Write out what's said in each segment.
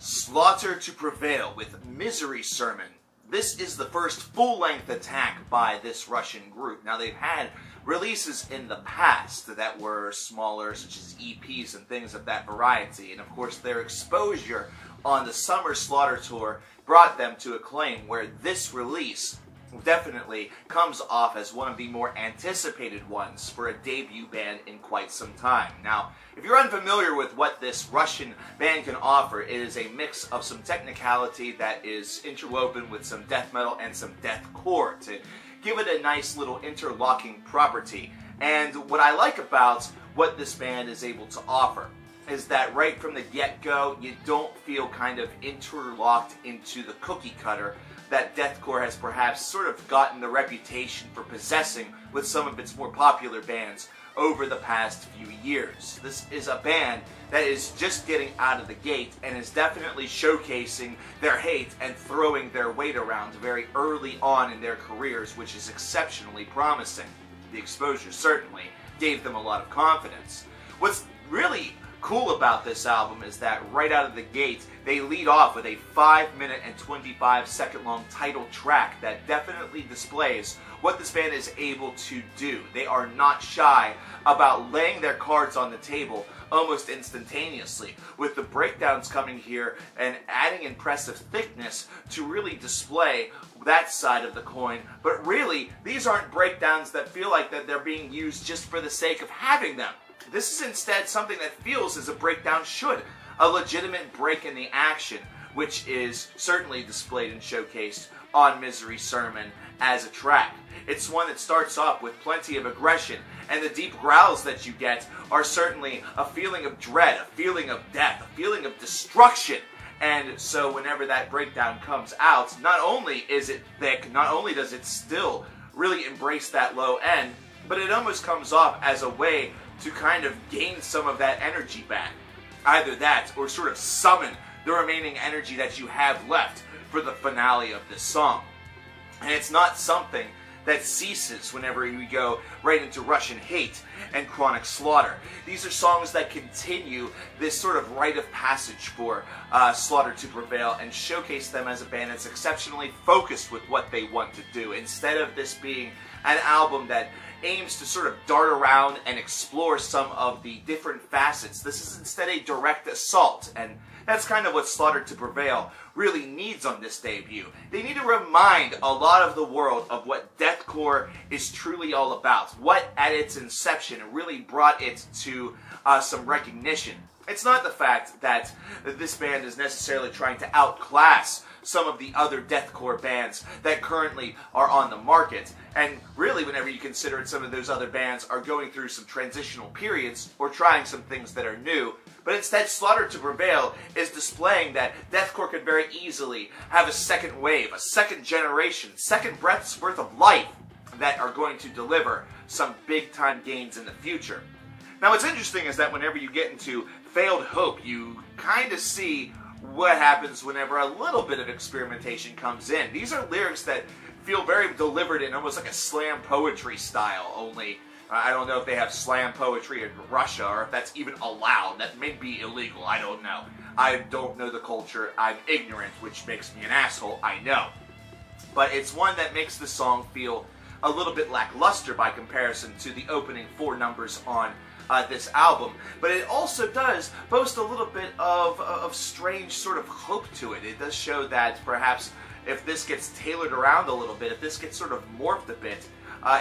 Slaughter to Prevail with Misery Sermon. This is the first full-length attack by this Russian group. Now, they've had releases in the past that were smaller, such as EPs and things of that variety. And, of course, their exposure on the Summer Slaughter Tour brought them to acclaim, where this release definitely comes off as one of the more anticipated ones for a debut band in quite some time. Now, if you're unfamiliar with what this Russian band can offer, it is a mix of some technicality that is interwoven with some death metal and some deathcore to give it a nice little interlocking property. And what I like about what this band is able to offer is that right from the get-go, you don't feel kind of interlocked into the cookie cutter that deathcore has perhaps sort of gotten the reputation for possessing with some of its more popular bands over the past few years. This is a band that is just getting out of the gate and is definitely showcasing their hate and throwing their weight around very early on in their careers, which is exceptionally promising. The exposure certainly gave them a lot of confidence. What's really cool about this album is that right out of the gate, they lead off with a 5-minute and 25-second long title track that definitely displays what this band is able to do. They are not shy about laying their cards on the table almost instantaneously, with the breakdowns coming here and adding impressive thickness to really display that side of the coin. But really, these aren't breakdowns that feel like that they're being used just for the sake of having them. This is instead something that feels as a breakdown should. A legitimate break in the action, which is certainly displayed and showcased on Misery Sermon as a track. It's one that starts off with plenty of aggression, and the deep growls that you get are certainly a feeling of dread, a feeling of death, a feeling of destruction. And so whenever that breakdown comes out, not only is it thick, not only does it still really embrace that low end, but it almost comes off as a way to kind of gain some of that energy back. Either that, or sort of summon the remaining energy that you have left for the finale of this song. And it's not something that ceases whenever we go right into Russian Hate and Chronic Slaughter. These are songs that continue this sort of rite of passage for Slaughter to Prevail and showcase them as a band that's exceptionally focused with what they want to do. Instead of this being an album that aims to sort of dart around and explore some of the different facets, this is instead a direct assault, and that's kind of what Slaughter to Prevail really needs on this debut. They need to remind a lot of the world of what deathcore is truly all about, what at its inception really brought it to some recognition. It's not the fact that this band is necessarily trying to outclass some of the other deathcore bands that currently are on the market. And really, whenever you consider it, some of those other bands are going through some transitional periods or trying some things that are new. But instead, Slaughter to Prevail is displaying that deathcore could very easily have a second wave, a second generation, second breath's worth of life that are going to deliver some big-time gains in the future. Now, what's interesting is that whenever you get into Failed Hope, you kind of see what happens whenever a little bit of experimentation comes in. These are lyrics that feel very delivered in almost like a slam poetry style, only I don't know if they have slam poetry in Russia or if that's even allowed. That may be illegal, I don't know. I don't know the culture, I'm ignorant, which makes me an asshole, I know. But it's one that makes the song feel a little bit lackluster by comparison to the opening 4 numbers on this album, but it also does boast a little bit of strange sort of hope to it. It does show that perhaps if this gets tailored around a little bit, if this gets sort of morphed a bit,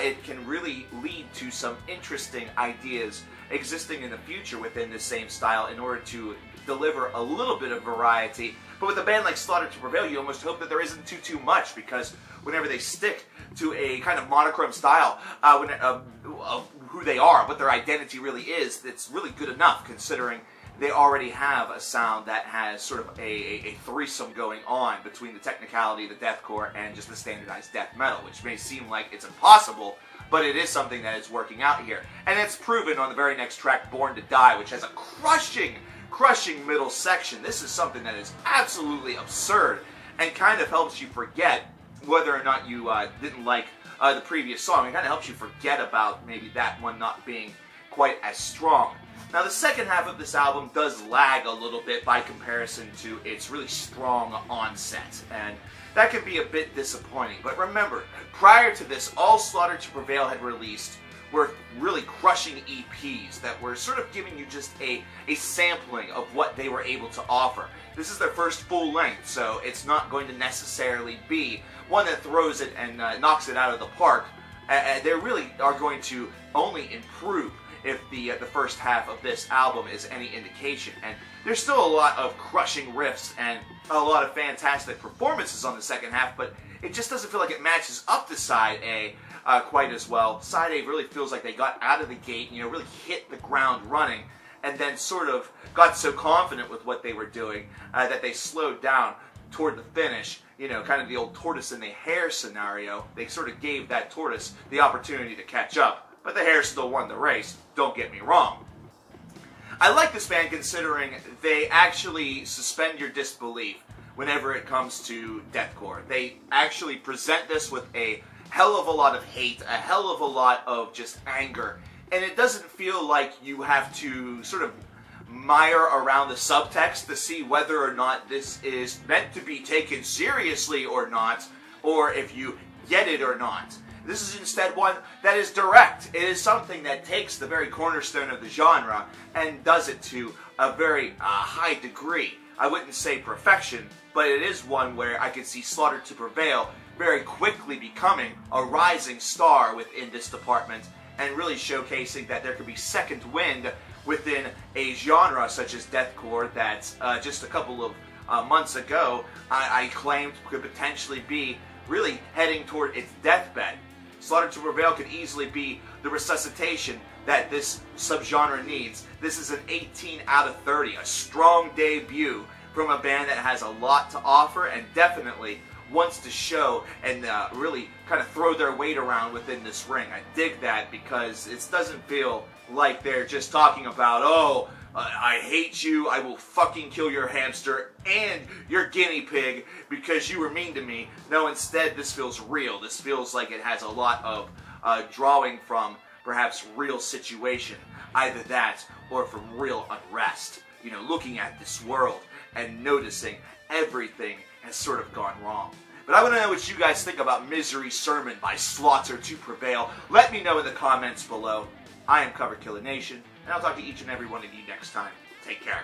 it can really lead to some interesting ideas existing in the future within the same style in order to deliver a little bit of variety. But with a band like Slaughter to Prevail, you almost hope that there isn't too much, because whenever they stick to a kind of monochrome style of who they are, what their identity really is, it's really good enough considering they already have a sound that has sort of a threesome going on between the technicality, the deathcore, and just the standardized death metal, which may seem like it's impossible, but it is something that is working out here. And it's proven on the very next track, Born to Die, which has a crushing middle section. This is something that is absolutely absurd and kind of helps you forget whether or not you didn't like the previous song. It kind of helps you forget about maybe that one not being quite as strong. Now, the second half of this album does lag a little bit by comparison to its really strong onset, and that can be a bit disappointing. But remember, prior to this, all Slaughter to Prevail had released were really crushing EPs that were sort of giving you just a sampling of what they were able to offer. This is their first full length, so it's not going to necessarily be one that throws it and knocks it out of the park. They really are going to only improve if the first half of this album is any indication. And there's still a lot of crushing riffs and a lot of fantastic performances on the second half, but it just doesn't feel like it matches up to Side A quite as well. Side A really feels like they got out of the gate, really hit the ground running, and then sort of got so confident with what they were doing that they slowed down toward the finish. Kind of the old tortoise and the hare scenario. They sort of gave that tortoise the opportunity to catch up, but the hare still won the race, don't get me wrong. I like this band considering they actually suspend your disbelief whenever it comes to deathcore. They actually present this with a hell of a lot of hate, a hell of a lot of just anger, and it doesn't feel like you have to sort of mire around the subtext to see whether or not this is meant to be taken seriously or not, or if you get it or not. This is instead one that is direct. It is something that takes the very cornerstone of the genre and does it to a very high degree. I wouldn't say perfection, but it is one where I could see Slaughter to Prevail very quickly becoming a rising star within this department and really showcasing that there could be second wind within a genre such as deathcore that just a couple of months ago I claimed could potentially be really heading toward its deathbed. Slaughter to Prevail could easily be the resuscitation that this subgenre needs. This is an 18 out of 30, a strong debut from a band that has a lot to offer and definitely wants to show and really kind of throw their weight around within this ring. I dig that because it doesn't feel like they're just talking about, oh, I hate you, I will fucking kill your hamster and your guinea pig because you were mean to me. No, instead, this feels real. This feels like it has a lot of drawing from perhaps real situation. Either that or from real unrest. Looking at this world and noticing everything has sort of gone wrong. But I want to know what you guys think about Misery Sermon by Slaughter to Prevail. Let me know in the comments below. I am CoverKillerNation, and I'll talk to each and every one of you next time. Take care.